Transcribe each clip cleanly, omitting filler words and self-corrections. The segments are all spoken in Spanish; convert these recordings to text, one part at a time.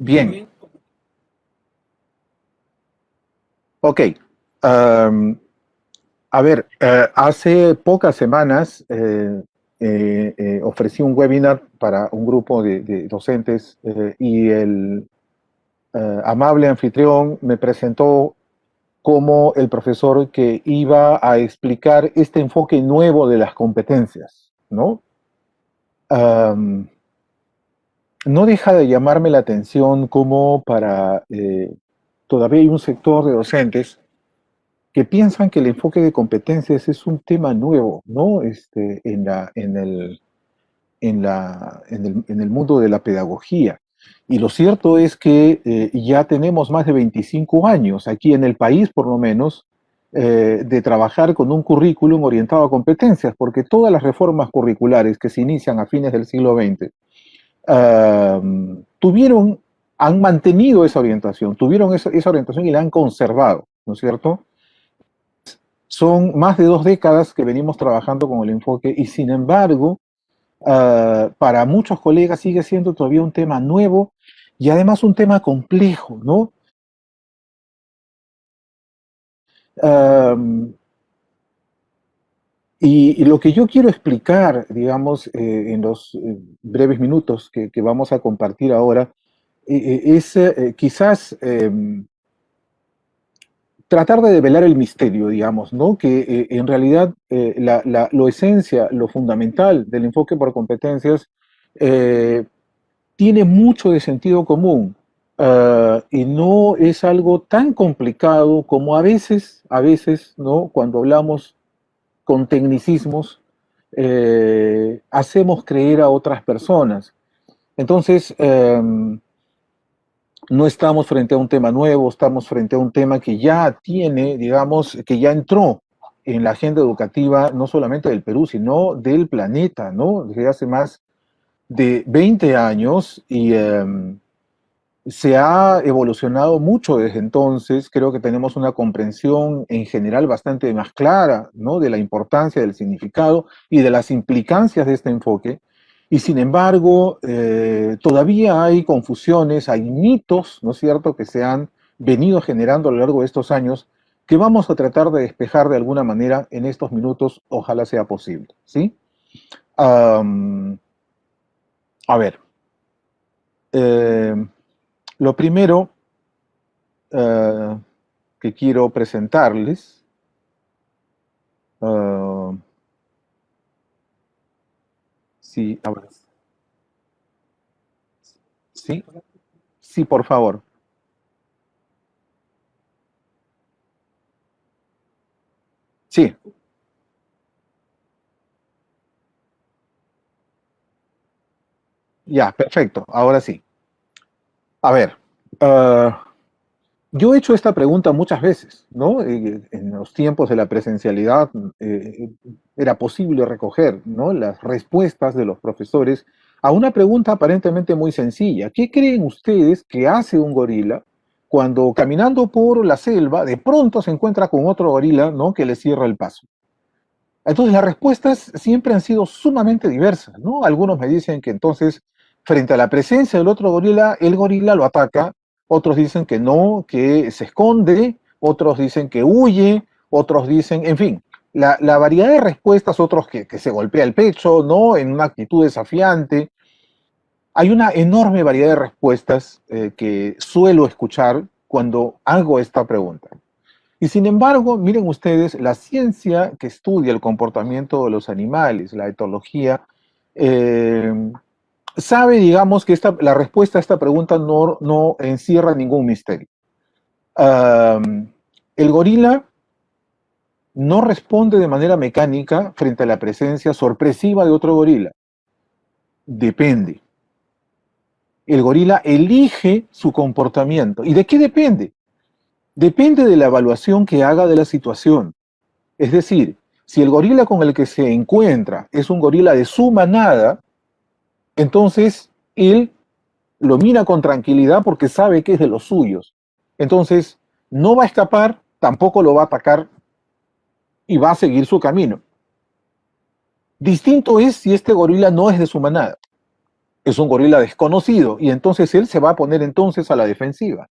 Bien, ok. Am, a ver, hace pocas semanas ofrecí un webinar para un grupo de docentes y el amable anfitrión me presentó como el profesor que iba a explicar este enfoque nuevo de las competencias, ¿no? Am, no deja de llamarme la atención como todavía hay un sector de docentes que piensan que el enfoque de competencias es un tema nuevo, ¿no? En el mundo de la pedagogía. Y lo cierto es que ya tenemos más de 25 años, aquí en el país por lo menos, de trabajar con un currículum orientado a competencias, porque todas las reformas curriculares que se inician a fines del siglo XX han mantenido esa orientación, tuvieron esa orientación y la han conservado, ¿no es cierto? Son más de 2 décadas que venimos trabajando con el enfoque y sin embargo, para muchos colegas sigue siendo todavía un tema nuevo y además un tema complejo, ¿no? Um, y lo que yo quiero explicar, digamos, en los breves minutos que vamos a compartir ahora, es quizás tratar de develar el misterio, digamos, ¿no? Que en realidad lo esencia, lo fundamental del enfoque por competencias eh, tiene mucho de sentido común y no es algo tan complicado como a veces, ¿no? Cuando hablamos con tecnicismos, hacemos creer a otras personas. Entonces, no estamos frente a un tema nuevo, estamos frente a un tema que ya tiene, digamos, que ya entró en la agenda educativa no solamente del Perú, sino del planeta, ¿no? Desde hace más de 20 años y se ha evolucionado mucho desde entonces. Creo que tenemos una comprensión en general bastante más clara, ¿no? De la importancia, del significado y de las implicancias de este enfoque. Y sin embargo, todavía hay confusiones, hay mitos, ¿no es cierto?, que se han venido generando a lo largo de estos años, que vamos a tratar de despejar de alguna manera en estos minutos, ojalá sea posible, ¿sí? Um, a ver, eh, lo primero uh, que quiero presentarles, uh, sí, a ver, sí, sí, por favor, sí, ya, perfecto, ahora sí. A ver, uh, yo he hecho esta pregunta muchas veces, ¿no? En los tiempos de la presencialidad era posible recoger, ¿no?, las respuestas de los profesores a una pregunta aparentemente muy sencilla. ¿Qué creen ustedes que hace un gorila cuando caminando por la selva de pronto se encuentra con otro gorila, ¿no?, que le cierra el paso? Entonces las respuestas siempre han sido sumamente diversas, ¿no? Algunos me dicen que entonces, frente a la presencia del otro gorila, el gorila lo ataca, otros dicen que no, que se esconde, otros dicen que huye, otros dicen, en fin, la variedad de respuestas, otros que se golpea el pecho, ¿no?, en una actitud desafiante. Hay una enorme variedad de respuestas que suelo escuchar cuando hago esta pregunta. Y sin embargo, miren ustedes, la ciencia que estudia el comportamiento de los animales, la etología, eh, sabe, digamos, que la respuesta a esta pregunta no encierra ningún misterio. El gorila no responde de manera mecánica frente a la presencia sorpresiva de otro gorila. Depende. El gorila elige su comportamiento. ¿Y de qué depende? Depende de la evaluación que haga de la situación. Es decir, si el gorila con el que se encuentra es un gorila de su manada, entonces él lo mira con tranquilidad porque sabe que es de los suyos. Entonces no va a escapar, tampoco lo va a atacar y va a seguir su camino. Distinto es si este gorila no es de su manada. Es un gorila desconocido y entonces él se va a poner entonces a la defensiva.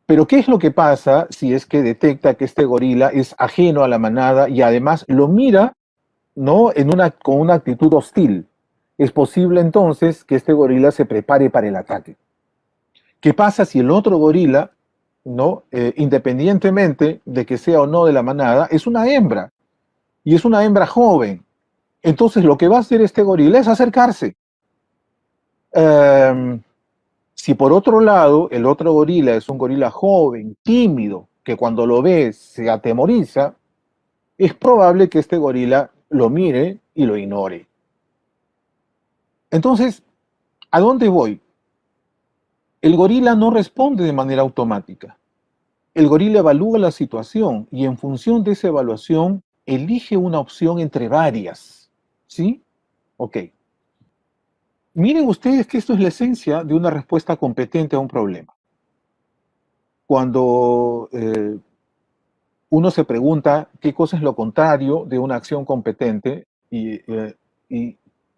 Pero ¿qué es lo que pasa si es que detecta que este gorila es ajeno a la manada y además lo mira, ¿no? Con una actitud hostil? Es posible entonces que este gorila se prepare para el ataque. ¿Qué pasa si el otro gorila, ¿no? Independientemente de que sea o no de la manada, es una hembra y es una hembra joven? Entonces lo que va a hacer este gorila es acercarse. Um, Si por otro lado el otro gorila es un gorila joven, tímido, que cuando lo ve se atemoriza, es probable que este gorila lo mire y lo ignore. Entonces, ¿a dónde voy? El gorila no responde de manera automática. El gorila evalúa la situación y en función de esa evaluación elige una opción entre varias. ¿Sí? Ok. Miren ustedes que esto es la esencia de una respuesta competente a un problema. Cuando uno se pregunta qué cosa es lo contrario de una acción competente y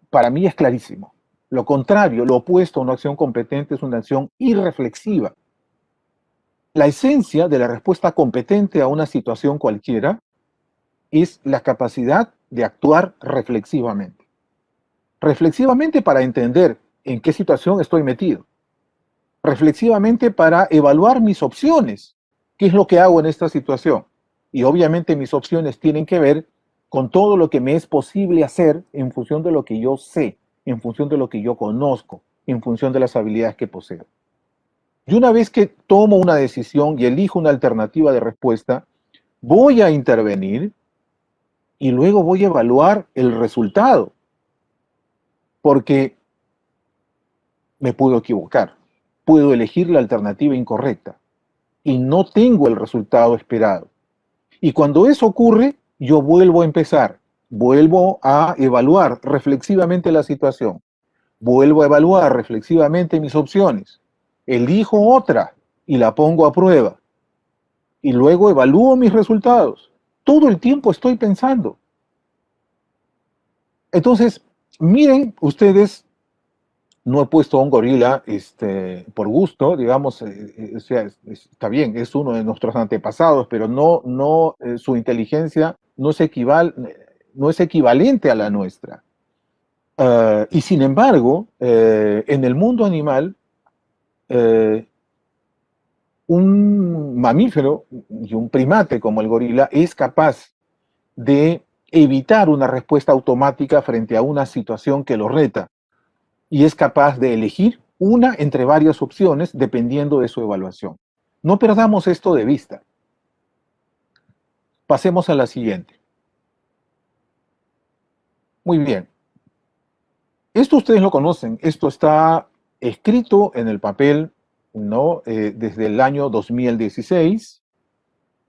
para mí es clarísimo. Lo contrario, lo opuesto a una acción competente es una acción irreflexiva. La esencia de la respuesta competente a una situación cualquiera es la capacidad de actuar reflexivamente. Reflexivamente para entender en qué situación estoy metido. Reflexivamente para evaluar mis opciones. ¿Qué es lo que hago en esta situación? Y obviamente mis opciones tienen que ver con todo lo que me es posible hacer en función de lo que yo sé, en función de lo que yo conozco, en función de las habilidades que poseo. Y una vez que tomo una decisión y elijo una alternativa de respuesta, voy a intervenir y luego voy a evaluar el resultado, porque me puedo equivocar, puedo elegir la alternativa incorrecta y no tengo el resultado esperado. Y cuando eso ocurre, yo vuelvo a empezar, vuelvo a evaluar reflexivamente la situación, vuelvo a evaluar reflexivamente mis opciones, elijo otra y la pongo a prueba, y luego evalúo mis resultados. Todo el tiempo estoy pensando. Entonces, miren ustedes, no he puesto a un gorila por gusto, digamos, o sea, está bien, es uno de nuestros antepasados, pero su inteligencia no es equivalente a la nuestra. Y sin embargo, en el mundo animal, eh, un mamífero y un primate como el gorila es capaz de evitar una respuesta automática frente a una situación que lo reta y es capaz de elegir una entre varias opciones dependiendo de su evaluación. No perdamos esto de vista. Pasemos a la siguiente. Muy bien. Esto ustedes lo conocen. Esto está escrito en el papel, ¿no? Desde el año 2016.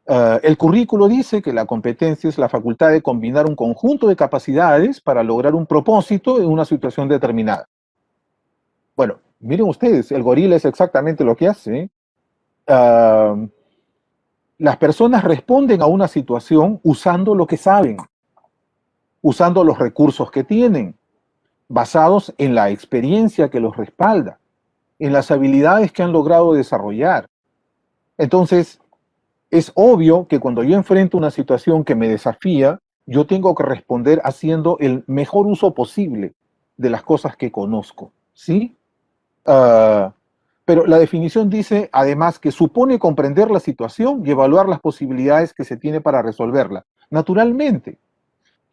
El currículo dice que la competencia es la facultad de combinar un conjunto de capacidades para lograr un propósito en una situación determinada. Bueno, miren ustedes, el gorila es exactamente lo que hace. Las personas responden a una situación usando lo que saben, usando los recursos que tienen, basados en la experiencia que los respalda, en las habilidades que han logrado desarrollar. Entonces, es obvio que cuando yo enfrento una situación que me desafía, yo tengo que responder haciendo el mejor uso posible de las cosas que conozco, ¿sí? Uh, pero la definición dice además que supone comprender la situación y evaluar las posibilidades que se tiene para resolverla. Naturalmente,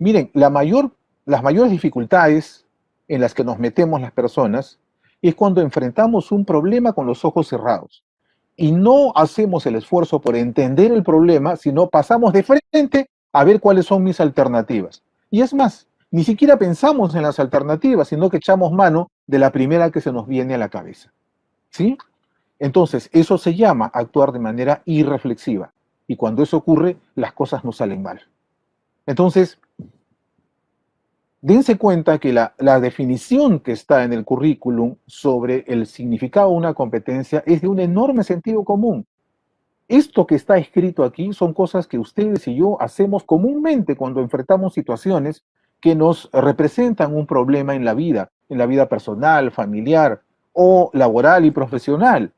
miren, las mayores dificultades en las que nos metemos las personas es cuando enfrentamos un problema con los ojos cerrados y no hacemos el esfuerzo por entender el problema, sino pasamos de frente a ver cuáles son mis alternativas. Y es más, ni siquiera pensamos en las alternativas, sino que echamos mano de la primera que se nos viene a la cabeza. ¿Sí? Entonces, eso se llama actuar de manera irreflexiva. Y cuando eso ocurre, las cosas no salen mal. Entonces, dense cuenta que la definición que está en el currículum sobre el significado de una competencia es de un enorme sentido común. Esto que está escrito aquí son cosas que ustedes y yo hacemos comúnmente cuando enfrentamos situaciones que nos representan un problema en la vida en la vida personal, familiar o laboral y profesional.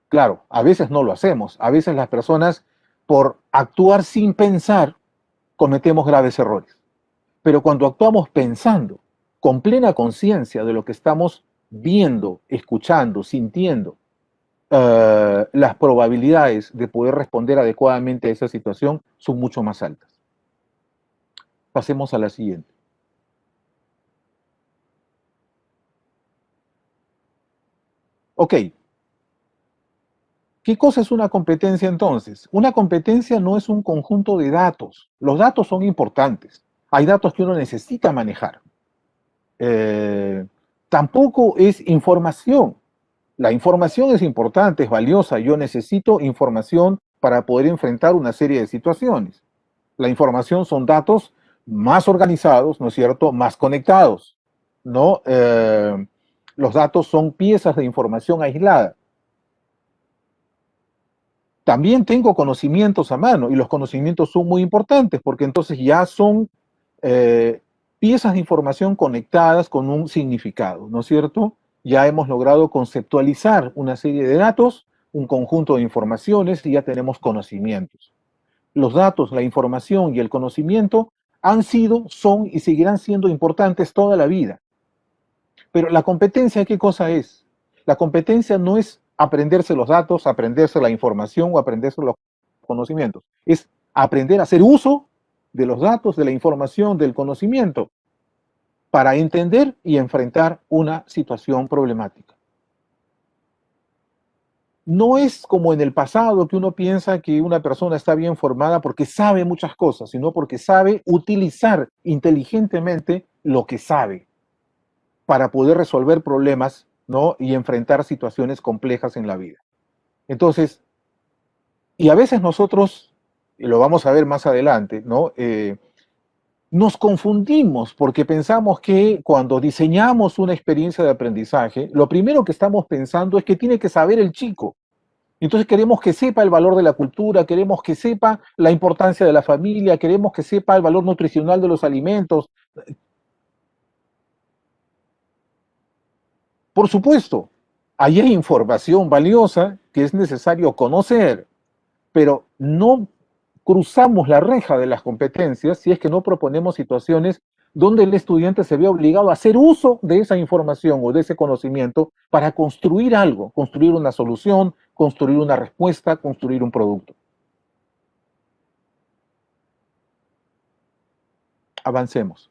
Claro, a veces no lo hacemos, a veces las personas por actuar sin pensar cometemos graves errores. Pero cuando actuamos pensando, con plena conciencia de lo que estamos viendo, escuchando, sintiendo, las probabilidades de poder responder adecuadamente a esa situación son mucho más altas. Pasemos a la siguiente. Ok, ¿qué cosa es una competencia entonces? Una competencia no es un conjunto de datos. Los datos son importantes. Hay datos que uno necesita manejar. Eh, Tampoco es información. La información es importante, es valiosa. Yo necesito información para poder enfrentar una serie de situaciones. La información son datos más organizados, ¿no es cierto? Más conectados, ¿no? Los datos son piezas de información aislada. También tengo conocimientos a mano y los conocimientos son muy importantes porque entonces ya son eh, piezas de información conectadas con un significado, ¿no es cierto? Ya hemos logrado conceptualizar una serie de datos, un conjunto de informaciones y ya tenemos conocimientos. Los datos, la información y el conocimiento han sido, son y seguirán siendo importantes toda la vida. Pero la competencia, ¿qué cosa es? La competencia no es aprenderse los datos, aprenderse la información o aprenderse los conocimientos. Es aprender a hacer uso de los datos, de la información, del conocimiento para entender y enfrentar una situación problemática. No es como en el pasado que uno piensa que una persona está bien formada porque sabe muchas cosas, sino porque sabe utilizar inteligentemente lo que sabe para poder resolver problemas, ¿no? Y enfrentar situaciones complejas en la vida. Entonces, y a veces nosotros, y lo vamos a ver más adelante, ¿no? Nos confundimos porque pensamos que cuando diseñamos una experiencia de aprendizaje, lo primero que estamos pensando es que tiene que saber el chico. Entonces queremos que sepa el valor de la cultura, queremos que sepa la importancia de la familia, queremos que sepa el valor nutricional de los alimentos. Por supuesto, ahí hay información valiosa que es necesario conocer, pero no cruzamos la reja de las competencias si es que no proponemos situaciones donde el estudiante se ve obligado a hacer uso de esa información o de ese conocimiento para construir algo, construir una solución, construir una respuesta, construir un producto. Avancemos.